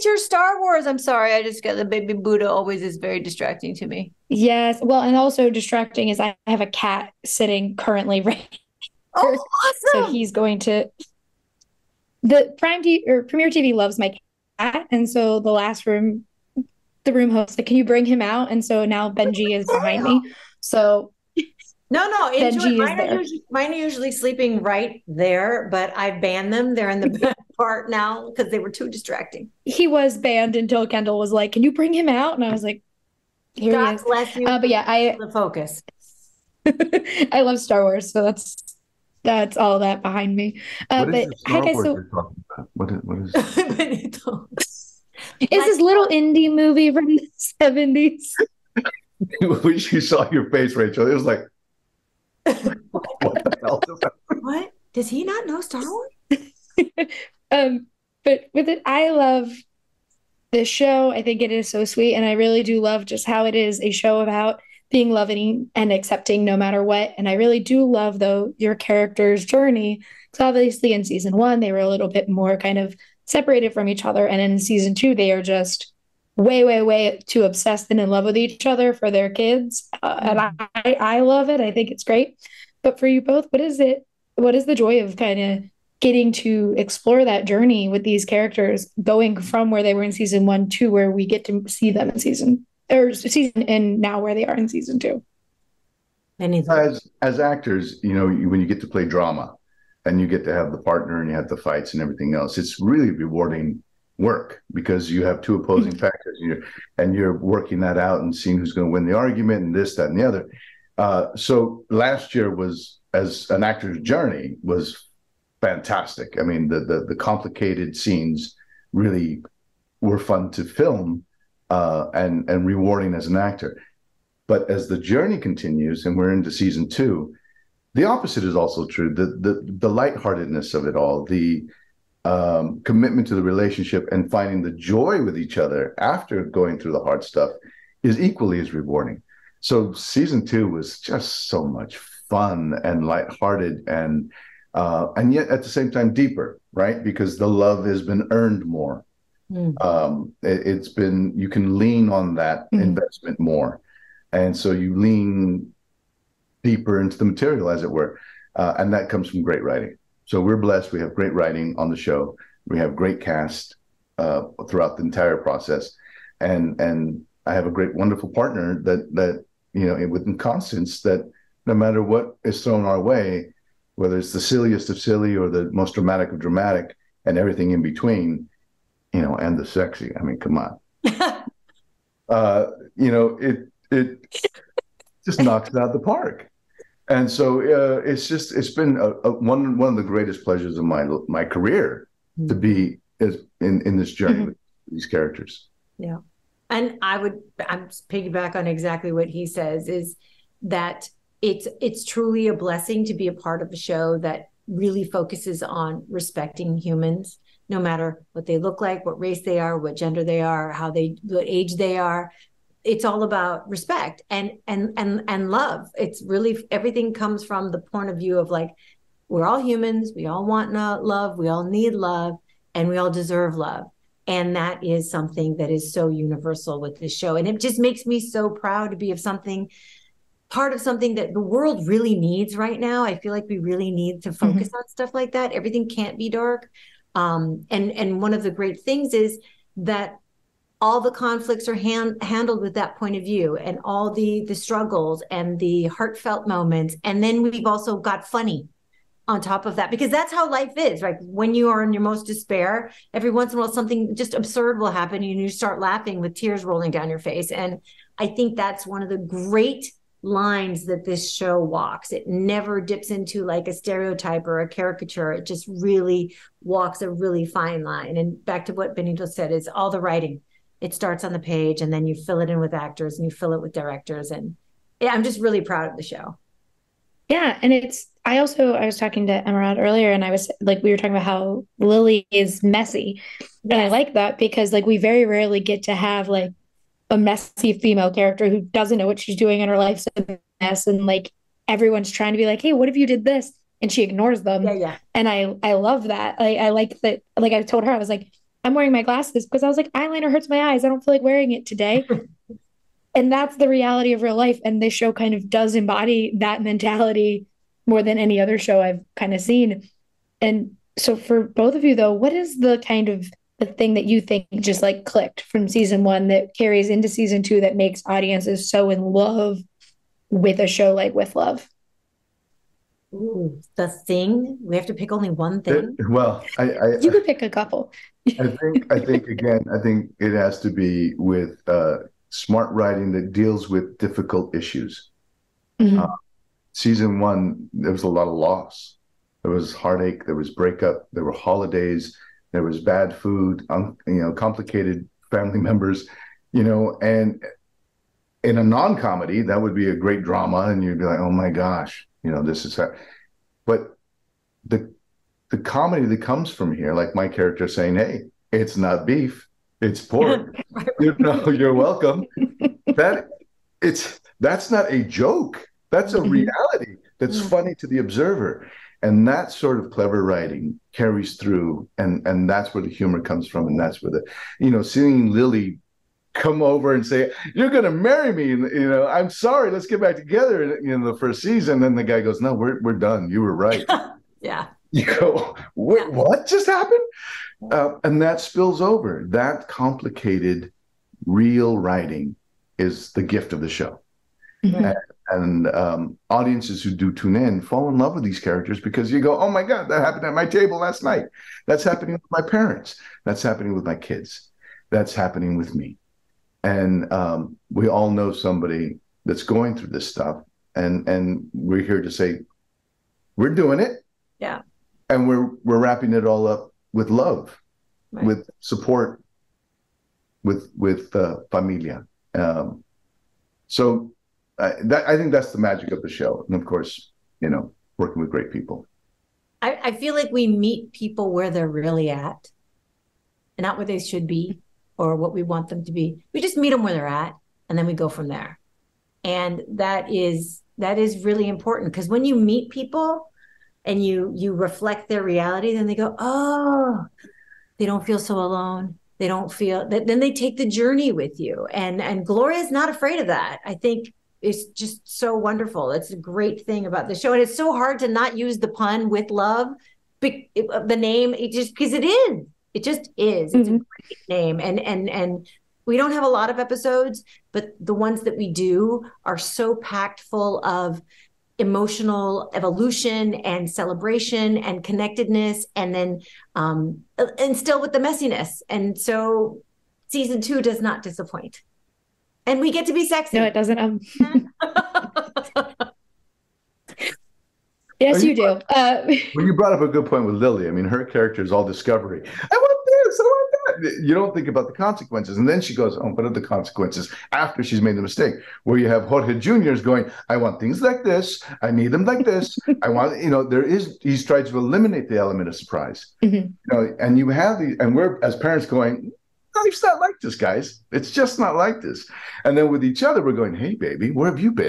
it's your Star Wars. I'm sorry. I just got the baby Buddha always is very distracting to me. Yes. Well, and also distracting is I have a cat sitting currently right Oh, here. So awesome. he's going to the Prime TV or Premiere TV loves my cat. And so the room host, like, can you bring him out? And so now Benji is behind me. So No, no, enjoy. Benji is there. Mine are usually sleeping right there, but I banned them. They're in the back part now because they were too distracting. He was banned until Kendall was like, can you bring him out? And I was like, here he God is. bless you. But yeah, The focus. I love Star Wars, so that's all that behind me. What is But the hi Star guys, Wars so you're talking about? What is? Benito. it's Like, this little indie movie from the 70s. When you saw your face, Rachel, it was like, what the hell is that? what? Does he not know Star Wars? um, but with it, I love this show. I think it is so sweet, and I really do love just how it is a show about being loving and accepting no matter what. And I really do love though your character's journey. So obviously in season one, they were a little bit more kind of separated from each other. And in season two, they are just way, way, way too obsessed and in love with each other for their kids. And Mhm. I love it. I think it's great. But for you both, what is it? What is the joy of kind of getting to explore that journey with these characters, going from where they were in season one to where we get to see them in season and now where they are in season two? Benito. As actors, when you get to play drama and you get to have the partner and you have the fights and everything else, it's really rewarding work because you have two opposing factors and you're working that out and seeing who's going to win the argument and this, that, and the other. So last year was, as an actor's journey, was fantastic. I mean, the complicated scenes really were fun to film, and rewarding as an actor. But as the journey continues and we're into season two, the opposite is also true. The lightheartedness of it all, the commitment to the relationship and finding the joy with each other after going through the hard stuff is equally as rewarding. So season two was just so much fun and lighthearted and yet at the same time deeper, right? Because the love has been earned more. Mm. It's been, you can lean on that Mhm. investment more. And so you lean deeper into the material, as it were. And that comes from great writing. So we're blessed. We have great writing on the show. We have great cast throughout the entire process. And I have a great, wonderful partner that within Constance, that no matter what is thrown our way, whether it's the silliest of silly or the most dramatic of dramatic and everything in between, and the sexy. I mean, come on. It just knocks it out of the park. And so it's been one of the greatest pleasures of my career to be in this journey with these characters. Yeah. And I'm piggyback on exactly what he says is that it's truly a blessing to be a part of a show that really focuses on respecting humans, no matter what they look like, what race they are, what gender they are, what age they are. It's all about respect and love. It's really, everything comes from the point of view of like, we're all humans, we all want love, we all need love, and we all deserve love. And that is something that is so universal with this show. And it just makes me so proud to be part of something that the world really needs right now. I feel like we really need to focus Mhm. on stuff like that. Everything can't be dark. And one of the great things is that all the conflicts are handled with that point of view, and all the struggles and the heartfelt moments. And then we've also got funny on top of that, because that's how life is, right? When you are in your most despair, every once in a while something just absurd will happen and you start laughing with tears rolling down your face. And I think that's one of the great lines that this show walks. It never dips into like a stereotype or a caricature. It just really walks a really fine line. And back to what Benito said, is all the writing. It starts on the page and then you fill it in with actors and you fill it with directors. And yeah, I'm just really proud of the show. Yeah, and I was talking to Emerald earlier and I was like we were talking about how Lily is messy. And I Yes. like that because like we very rarely get to have like a messy female character who doesn't know what she's doing in her life's a mess and like everyone's trying to be like, "Hey, what if you did this?" and she ignores Yeah, them. yeah. And I love that. I like that, like I told her I was like I'm wearing my glasses because I was like, eyeliner hurts my eyes. I don't feel like wearing it today. And that's the reality of real life. And this show kind of does embody that mentality more than any other show I've kind of seen. And so for both of you though, what is the kind of the thing that you think just like clicked from season one that carries into season two that makes audiences so in love with a show like With Love? Ooh, the thing. We have to pick only one thing. Well, You could pick a couple. I think again, I think it has to be with smart writing that deals with difficult issues. Uh, Mhm. Season one, there was a lot of loss. There was heartache. There was breakup. There were holidays. There was bad food. Complicated family members. And in a non-comedy, that would be a great drama, and you'd be like, "Oh my gosh, this is." But the the comedy that comes from here, like my character saying, "Hey, it's not beef, it's pork." You're welcome. That that's not a joke. That's a Mhm. reality that's Yeah. funny to the observer. And that sort of clever writing carries through, and that's where the humor comes from, and that's where seeing Lily come over and say, "You're going to marry me," and "I'm sorry, let's get back together," in the first season, then the guy goes, "No, we're done. You were right." Yeah. You go, "Wait, Yeah. what just happened?" And that spills over. That complicated, real writing is the gift of the show. Mhm. And audiences who do tune in fall in love with these characters because you go, "Oh my God, that happened at my table last night. That's happening with my parents. That's happening with my kids. That's happening with me." And we all know somebody that's going through this stuff. And we're here to say, we're doing it. Yeah. And we're wrapping it all up with love, Right. with support, with familia. So I think that's the magic of the show, and of course, working with great people. I feel like we meet people where they're really at and not where they should be or what we want them to be. We just meet them where they're at and then we go from there. And that is really important because when you meet people and you reflect their reality, then they go, "Oh, they don't feel so alone." They don't feel that. Then they take the journey with you. And Gloria's not afraid of that. I think it's just so wonderful. It's a great thing about the show. And it's so hard to not use the pun with love. The name, it just because it is. It just is. It's a Mhm. great name. And we don't have a lot of episodes, but the ones that we do are so packed full of emotional evolution and celebration and connectedness, and then and still with the messiness. And so season two does not disappoint, and we get to be No, sexy. it doesn't. Oh, Yes, you do. well, you brought up a good point with Lily. I mean, her character is all discovery. I want this, I want that. You don't think about the consequences. And then she goes, "Oh, what are the consequences?" After she's made the mistake. Where you have Jorge Jr. is going, "I want things like this. I need them like this. I want," he's tried to eliminate the element of surprise. Mhm. And you have and we're as parents going, "Life's not like this, guys. It's just not like this." And then with each other, we're going, "Hey, baby, where have you been?"